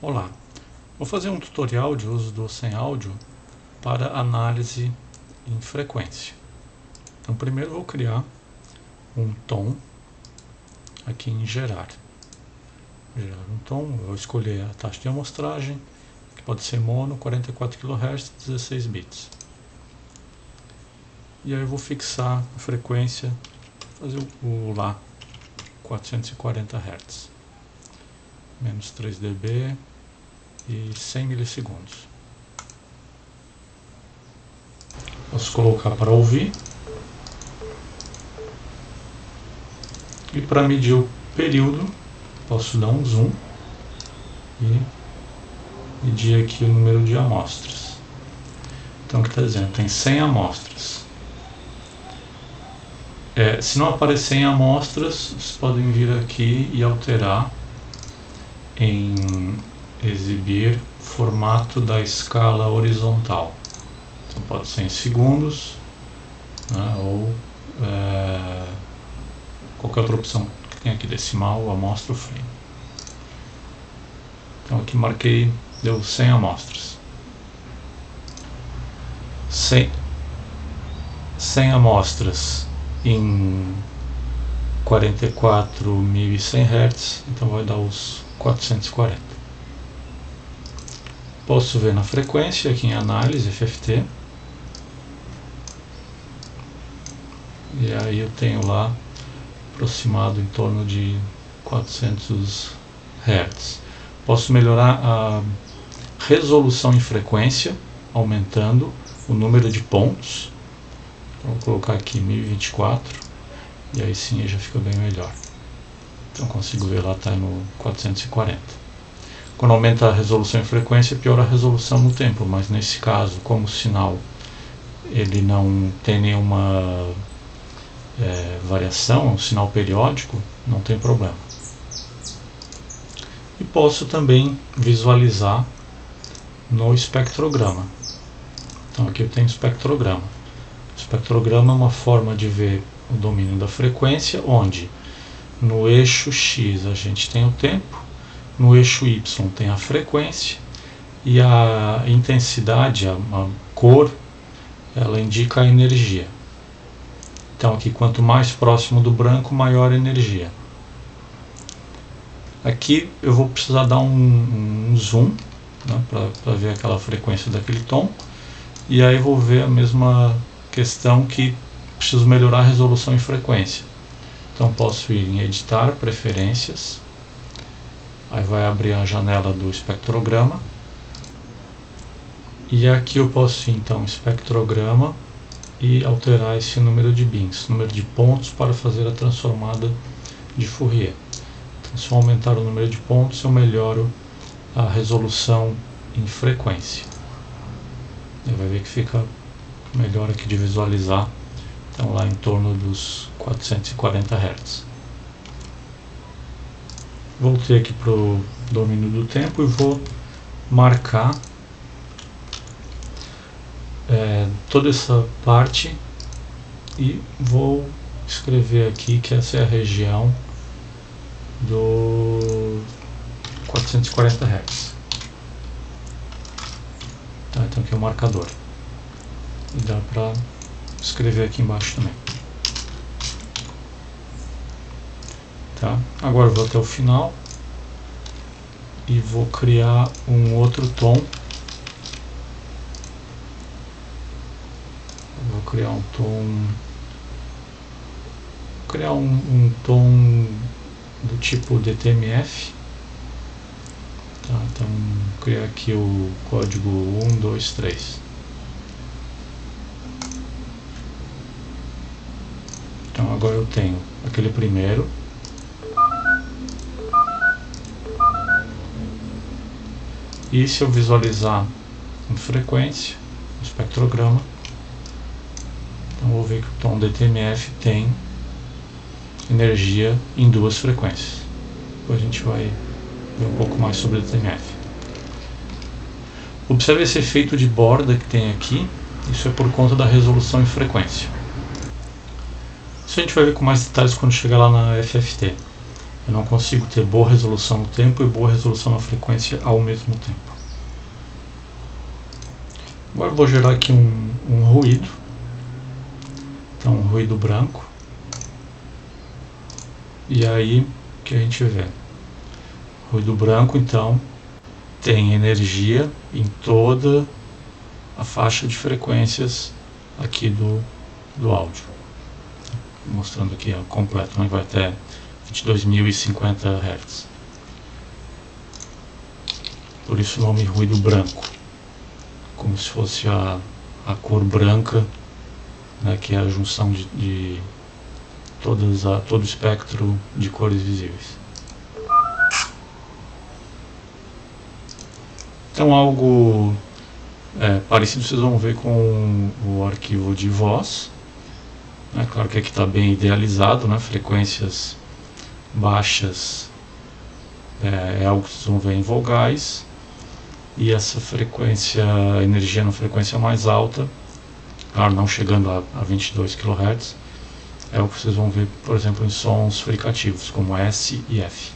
Olá, vou fazer um tutorial de uso do sem áudio para análise em frequência. Então primeiro vou criar um tom aqui em gerar um tom, eu vou escolher a taxa de amostragem, que pode ser mono, 44 kHz, 16 bits. E aí eu vou fixar a frequência, fazer o lá 440 Hz, menos 3 dB e 100 milissegundos. Posso colocar para ouvir. E para medir o período, posso dar um zoom e medir aqui o número de amostras. Então, o que está dizendo? Tem 100 amostras. Se não aparecer em amostras, vocês podem vir aqui e alterar em exibir formato da escala horizontal. Então pode ser em segundos, né, ou qualquer outra opção que tem aqui, decimal, amostra ou frame. Então aqui marquei, deu 100 amostras. 100 amostras em 44.100 Hz, então vai dar os 440. Posso ver na frequência, aqui em análise, FFT. E aí eu tenho lá aproximado em torno de 400 Hz. Posso melhorar a resolução em frequência, aumentando o número de pontos. Então vou colocar aqui 1024, e aí sim já fica bem melhor. Então consigo ver lá, está no 440. Quando aumenta a resolução em frequência, piora a resolução no tempo, mas nesse caso, como o sinal ele não tem nenhuma variação, um sinal periódico, não tem problema. E posso também visualizar no espectrograma. Então aqui eu tenho espectrograma. O espectrograma é uma forma de ver o domínio da frequência, onde no eixo X a gente tem o tempo, no eixo Y tem a frequência, e a intensidade, a cor, ela indica a energia. Então aqui, quanto mais próximo do branco, maior a energia. Aqui eu vou precisar dar um zoom, né, para ver aquela frequência daquele tom, e aí vou ver a mesma questão, que preciso melhorar a resolução em frequência. Então posso ir em editar, preferências, aí vai abrir a janela do espectrograma, e aqui eu posso ir então espectrograma e alterar esse número de bins, número de pontos, para fazer a transformada de Fourier. Então, se eu aumentar o número de pontos, eu melhoro a resolução em frequência. Você vai ver que fica melhor aqui de visualizar, então lá em torno dos 440 Hz. Voltei aqui para o domínio do tempo e vou marcar toda essa parte, e vou escrever aqui que essa é a região do 440 Hz. Tá, então aqui é o marcador, e dá para escrever aqui embaixo também. Tá? Agora eu vou até o final e vou criar um outro tom. Vou criar um tom, do tipo DTMF. Tá, então vou criar aqui o código 123. Então agora eu tenho aquele primeiro, e se eu visualizar em frequência o espectrograma, então vou ver que o tom DTMF tem energia em duas frequências. Depois a gente vai ver um pouco mais sobre o DTMF. Observe esse efeito de borda que tem aqui. Isso é por conta da resolução em frequência. Isso a gente vai ver com mais detalhes quando chegar lá na FFT. Eu não consigo ter boa resolução no tempo e boa resolução na frequência ao mesmo tempo. Agora eu vou gerar aqui um ruído. Então, um ruído branco. E aí, o que a gente vê? Ruído branco, então, tem energia em toda a faixa de frequências aqui do áudio. Mostrando aqui completo, né? Vai até 22.050 Hz. Por isso o nome ruído branco, como se fosse a cor branca, né, que é a junção de todo o espectro de cores visíveis. Então algo parecido vocês vão ver com o arquivo de voz. Claro que aqui está bem idealizado, né? Frequências baixas é algo que vocês vão ver em vogais, e essa frequência, energia na frequência mais alta, claro, não chegando a 22 kHz, é o que vocês vão ver, por exemplo, em sons fricativos, como S e F.